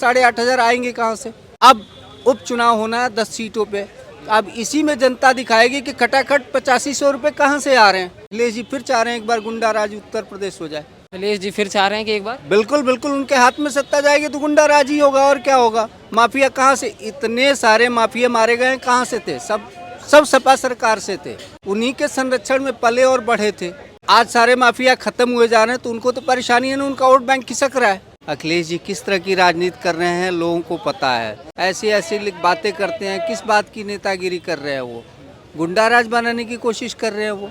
8,500 आएंगे कहाँ से। अब उपचुनाव होना है 10 सीटों पे, अब इसी में जनता दिखाएगी कि खटाखट 8500 रुपये कहाँ से आ रहे हैं। अखिलेश जी फिर चाह रहे हैं एक बार गुंडा राज उत्तर प्रदेश हो जाए। अखिलेश जी फिर चाह रहे हैं कि एक बार बिल्कुल बिल्कुल उनके हाथ में सत्ता जाएगी तो गुंडा राज ही होगा और क्या होगा। माफिया कहाँ से, इतने सारे माफिया मारे गए कहाँ से थे, सब सपा सरकार से थे, उन्हीं के संरक्षण में पले और बढ़े थे। आज सारे माफिया खत्म हुए जा रहे हैं तो उनको तो परेशानी है ना, उनका वोट बैंक खिसक रहा है। अखिलेश जी किस तरह की राजनीति कर रहे हैं लोगों को पता है, ऐसी ऐसी बातें करते हैं। किस बात की नेतागिरी कर रहे हैं वो, गुंडा राज बनाने की कोशिश कर रहे हैं वो,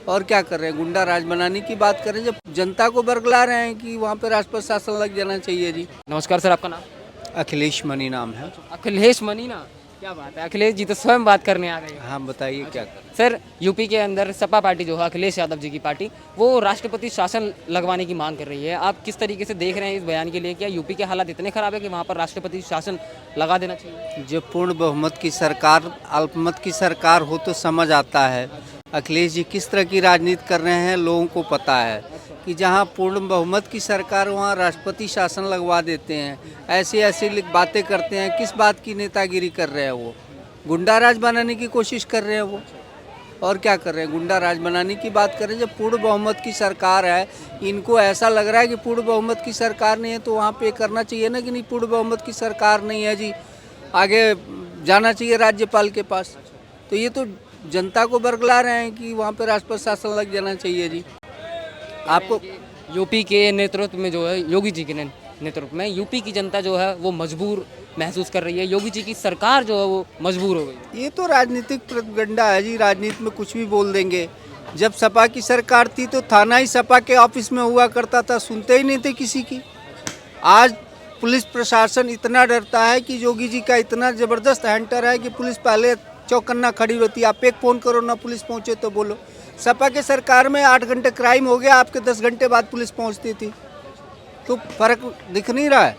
और क्या कर रहे हैं, गुंडा राज बनाने की बात कर रहे हैं। जब जनता को बरगला रहे हैं कि वहाँ पे राष्ट्रपति शासन लग जाना चाहिए जी। नमस्कार सर, आपका नाम? अखिलेश मनी नाम है। अखिलेश मनी ना, क्या बात है, अखिलेश जी तो स्वयं बात करने आ गए हैं। हाँ बताइए क्या कर। सर यूपी के अंदर सपा पार्टी जो है, अखिलेश यादव जी की पार्टी, वो राष्ट्रपति शासन लगवाने की मांग कर रही है। आप किस तरीके से देख रहे हैं इस बयान के लिए? क्या यूपी के हालात इतने खराब है कि वहाँ पर राष्ट्रपति शासन लगा देना चाहिए? जब पूर्ण बहुमत की सरकार अल्पमत की सरकार हो तो समझ आता है। अखिलेश जी किस तरह की राजनीति कर रहे हैं लोगों को पता है कि जहाँ पूर्ण बहुमत की सरकार वहाँ राष्ट्रपति शासन लगवा देते हैं। ऐसी ऐसी बातें करते हैं। किस बात की नेतागिरी कर रहे हैं वो, गुंडा राज बनाने की कोशिश कर रहे हैं वो, और क्या कर रहे हैं, गुंडा राज बनाने की बात कर रहे हैं। जब पूर्ण बहुमत की सरकार है, इनको ऐसा लग रहा है कि पूर्ण बहुमत की सरकार नहीं है तो वहाँ पे करना चाहिए ना कि नहीं पूर्ण बहुमत की सरकार नहीं है जी, आगे जाना चाहिए राज्यपाल के पास। तो ये तो जनता को बरगला रहे हैं कि वहाँ पे राष्ट्रपति शासन लग जाना चाहिए जी। आपको यूपी के नेतृत्व में जो है, योगी जी के नेतृत्व में यूपी की जनता जो है वो मजबूर महसूस कर रही है। योगी जी की सरकार जो है वो मजबूर हो गई। ये तो राजनीतिक प्रोपेगेंडा है जी, राजनीति में कुछ भी बोल देंगे। जब सपा की सरकार थी तो थाना ही सपा के ऑफिस में हुआ करता था, सुनते ही नहीं थे किसी की। आज पुलिस प्रशासन इतना डरता है कि योगी जी का इतना ज़बरदस्त हैंटर है कि पुलिस पहले चौकन्ना खड़ी रहती है। आप एक फ़ोन करो ना पुलिस पहुँचे तो बोलो। सपा के सरकार में 8 घंटे क्राइम हो गया, आपके 10 घंटे बाद पुलिस पहुँचती थी। तो फर्क दिख नहीं रहा है।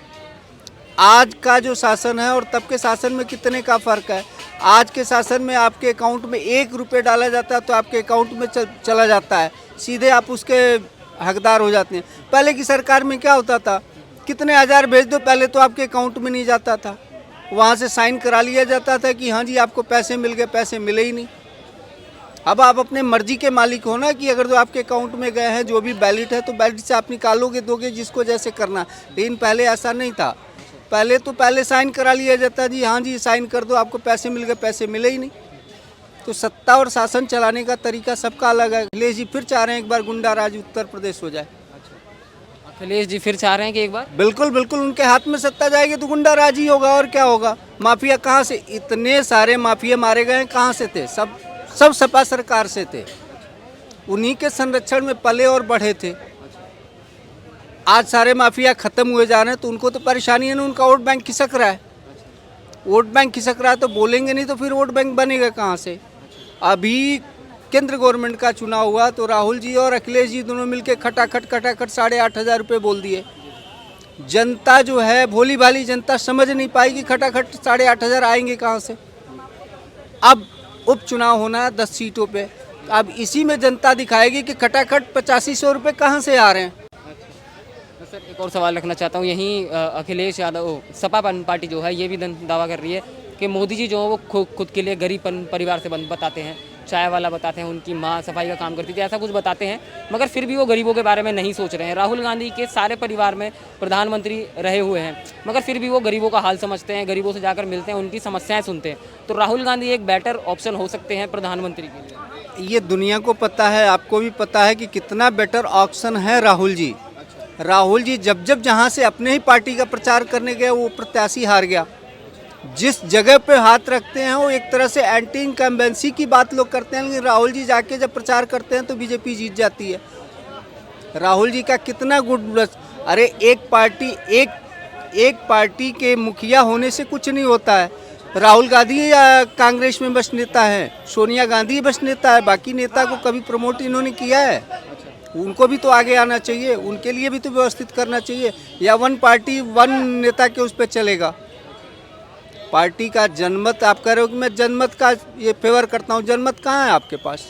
आज का जो शासन है और तब के शासन में कितने का फ़र्क है। आज के शासन में आपके अकाउंट में 1 रुपये डाला जाता है तो आपके अकाउंट में चला जाता है, सीधे आप उसके हकदार हो जाते हैं। पहले की सरकार में क्या होता था, कितने हज़ार भेज दो पहले तो आपके अकाउंट में नहीं जाता था, वहाँ से साइन करा लिया जाता था कि हाँ जी आपको पैसे मिल गए, पैसे मिले ही नहीं। अब आप अपने मर्जी के मालिक हो ना कि अगर जो आपके अकाउंट में गए हैं जो भी बैलेट है तो बैलेट से आप निकालोगे दोगे जिसको जैसे करना। लेकिन पहले ऐसा नहीं था, पहले साइन करा लिया जाता जी, हाँ जी साइन कर दो आपको पैसे मिल गए, पैसे मिले ही नहीं। तो सत्ता और शासन चलाने का तरीका सबका अलग है। अखिलेश जी फिर चाह रहे हैं एक बार गुंडा राज उत्तर प्रदेश हो जाए। अखिलेश जी फिर चाह रहे हैं कि एक बार बिल्कुल बिल्कुल उनके हाथ में सत्ता जाएगी तो गुंडा राज ही होगा और क्या होगा। माफिया कहाँ से, इतने सारे माफिया मारे गए कहाँ से थे, सब सपा सरकार से थे, उन्हीं के संरक्षण में पले और बढ़े थे। आज सारे माफिया खत्म हुए जा रहे हैं तो उनको तो परेशानी है ना, उनका वोट बैंक खिसक रहा है। वोट बैंक खिसक रहा है तो बोलेंगे नहीं तो फिर वोट बैंक बनेगा कहाँ से। अभी केंद्र गवर्नमेंट का चुनाव हुआ तो राहुल जी और अखिलेश जी दोनों मिलके खटाखट 8,500 रुपये बोल दिए। जनता जो है भोली भाली जनता समझ नहीं पाएगी खटाखट 8,500 आएंगे कहाँ से। अब उपचुनाव होना है 10 सीटों पे, अब इसी में जनता दिखाएगी कि खटाखट 8500 रुपये कहाँ से आ रहे हैं। सर एक और सवाल रखना चाहता हूँ। यहीं अखिलेश यादव सपा पार्टी जो है ये भी दावा कर रही है कि मोदी जी जो है वो खुद के लिए गरीब परिवार से बताते हैं, चाय वाला बताते हैं, उनकी माँ सफाई का काम करती थी, ऐसा कुछ बताते हैं, मगर फिर भी वो गरीबों के बारे में नहीं सोच रहे हैं। राहुल गांधी के सारे परिवार में प्रधानमंत्री रहे हुए हैं मगर फिर भी वो गरीबों का हाल समझते हैं, गरीबों से जाकर मिलते हैं, उनकी समस्याएं सुनते हैं। तो राहुल गांधी एक बेटर ऑप्शन हो सकते हैं प्रधानमंत्री के लिए। ये दुनिया को पता है, आपको भी पता है कि कितना बेटर ऑप्शन है राहुल जी। राहुल जी जब जहाँ से अपने ही पार्टी का प्रचार करने गए वो प्रत्याशी हार गया। जिस जगह पे हाथ रखते हैं वो एक तरह से एंटी इनकम्बेंसी की बात लोग करते हैं, लेकिन राहुल जी जाके जब प्रचार करते हैं तो बीजेपी जीत जाती है। राहुल जी का कितना गुड, अरे एक पार्टी के मुखिया होने से कुछ नहीं होता है। राहुल गांधी या कांग्रेस में बस नेता है, सोनिया गांधी बस नेता है, बाकी नेता को कभी प्रमोट इन्होंने किया है। उनको भी तो आगे आना चाहिए, उनके लिए भी तो व्यवस्थित करना चाहिए। या वन पार्टी वन नेता के उस पर चलेगा। पार्टी का जनमत आप कह रहे हो कि मैं जनमत का ये फेवर करता हूँ, जनमत कहाँ है आपके पास।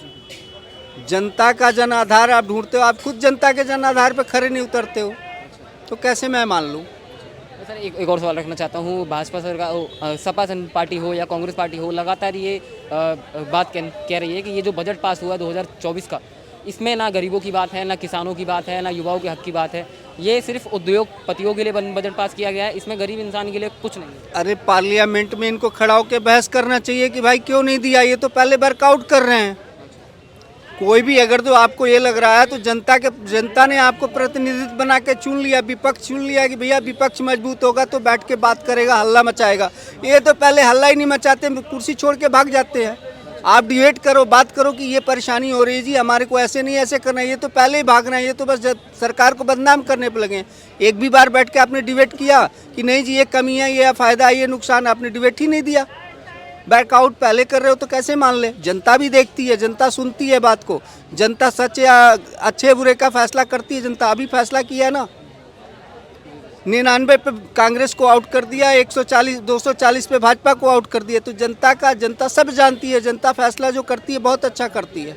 जनता का जन आधार आप ढूंढते हो, आप खुद जनता के जन आधार पर खड़े नहीं उतरते हो तो कैसे मैं मान लूँ। सर एक और सवाल रखना चाहता हूँ। भाजपा सरकार सपा पार्टी हो या कांग्रेस पार्टी हो, लगातार ये बात कह रही है कि ये जो बजट पास हुआ 2024 का, इसमें ना गरीबों की बात है, ना किसानों की बात है, ना युवाओं के हक की बात है। ये सिर्फ उद्योगपतियों के लिए बजट पास किया गया है, इसमें गरीब इंसान के लिए कुछ नहीं है। अरे पार्लियामेंट में इनको खड़ा होकर बहस करना चाहिए कि भाई क्यों नहीं दिया, ये तो पहले वर्कआउट कर रहे हैं। कोई भी अगर तो आपको ये लग रहा है तो जनता ने आपको प्रतिनिधित्व बना के चुन लिया, विपक्ष चुन लिया कि भैया विपक्ष मजबूत होगा तो बैठ के बात करेगा, हल्ला मचाएगा। ये तो पहले हल्ला ही नहीं मचाते, कुर्सी छोड़ के भाग जाते हैं। आप डिबेट करो, बात करो कि ये परेशानी हो रही है जी, हमारे को ऐसे नहीं ऐसे करना है, ये तो पहले ही भाग रहे हैं। ये तो बस सरकार को बदनाम करने पर लगे हैं। एक भी बार बैठ के आपने डिबेट किया कि नहीं जी ये कमी है, ये फ़ायदा है, ये नुकसान, आपने डिबेट ही नहीं दिया। बैकआउट पहले कर रहे हो तो कैसे मान ले। जनता भी देखती है, जनता सुनती है बात को, जनता सच या अच्छे बुरे का फैसला करती है। जनता अभी फैसला किया ना, 99 पे कांग्रेस को आउट कर दिया, 240 पे भाजपा को आउट कर दिया। तो जनता सब जानती है, जनता फैसला जो करती है बहुत अच्छा करती है।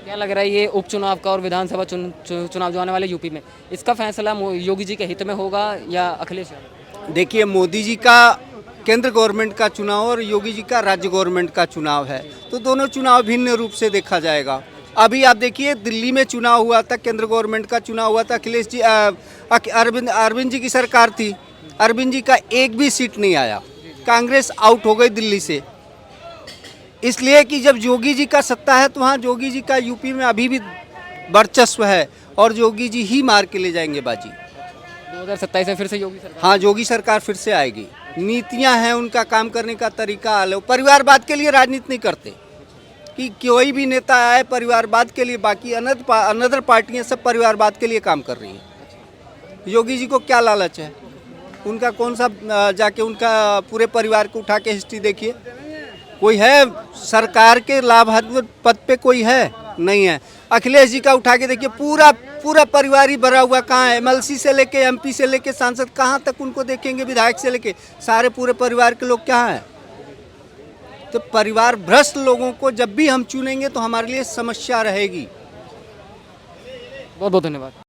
क्या लग रहा है ये उपचुनाव का और विधानसभा चुनाव जो आने वाले यूपी में, इसका फैसला योगी जी के हित में होगा या अखिलेश यादव? देखिए, मोदी जी का केंद्र गवर्नमेंट का चुनाव और योगी जी का राज्य गवर्नमेंट का चुनाव है, तो दोनों चुनाव भिन्न रूप से देखा जाएगा। अभी आप देखिए दिल्ली में चुनाव हुआ था, केंद्र गवर्नमेंट का चुनाव हुआ था, अखिलेश जी अरविंद जी की सरकार थी, अरविंद जी का एक भी सीट नहीं आया, कांग्रेस आउट हो गई दिल्ली से। इसलिए कि जब योगी जी का सत्ता है तो वहाँ योगी जी का यूपी में अभी भी वर्चस्व है और योगी जी ही मार के ले जाएंगे बाजी। 2027 में फिर से योगी सरकार? हाँ, योगी सरकार फिर से आएगी। नीतियां हैं, उनका काम करने का तरीका अलग। परिवारवाद के लिए राजनीति नहीं करते कि कोई भी नेता आए परिवारवाद के लिए, बाकी अनदर पार्टियां सब परिवारवाद के लिए काम कर रही हैं। योगी जी को क्या लालच है? उनका कौन सा जाके उनका पूरे परिवार को उठा के हिस्ट्री देखिए, कोई है सरकार के लाभान्वित पद पे? कोई है नहीं है। अखिलेश जी का उठा के देखिए, पूरा परिवार ही भरा हुआ। कहाँ है एमएलसी से लेके एमपी से लेके सांसद, कहाँ तक उनको देखेंगे, विधायक से लेके सारे पूरे परिवार के लोग कहाँ हैं? तो परिवार भ्रष्ट लोगों को जब भी हम चुनेंगे तो हमारे लिए समस्या रहेगी। बहुत बहुत धन्यवाद।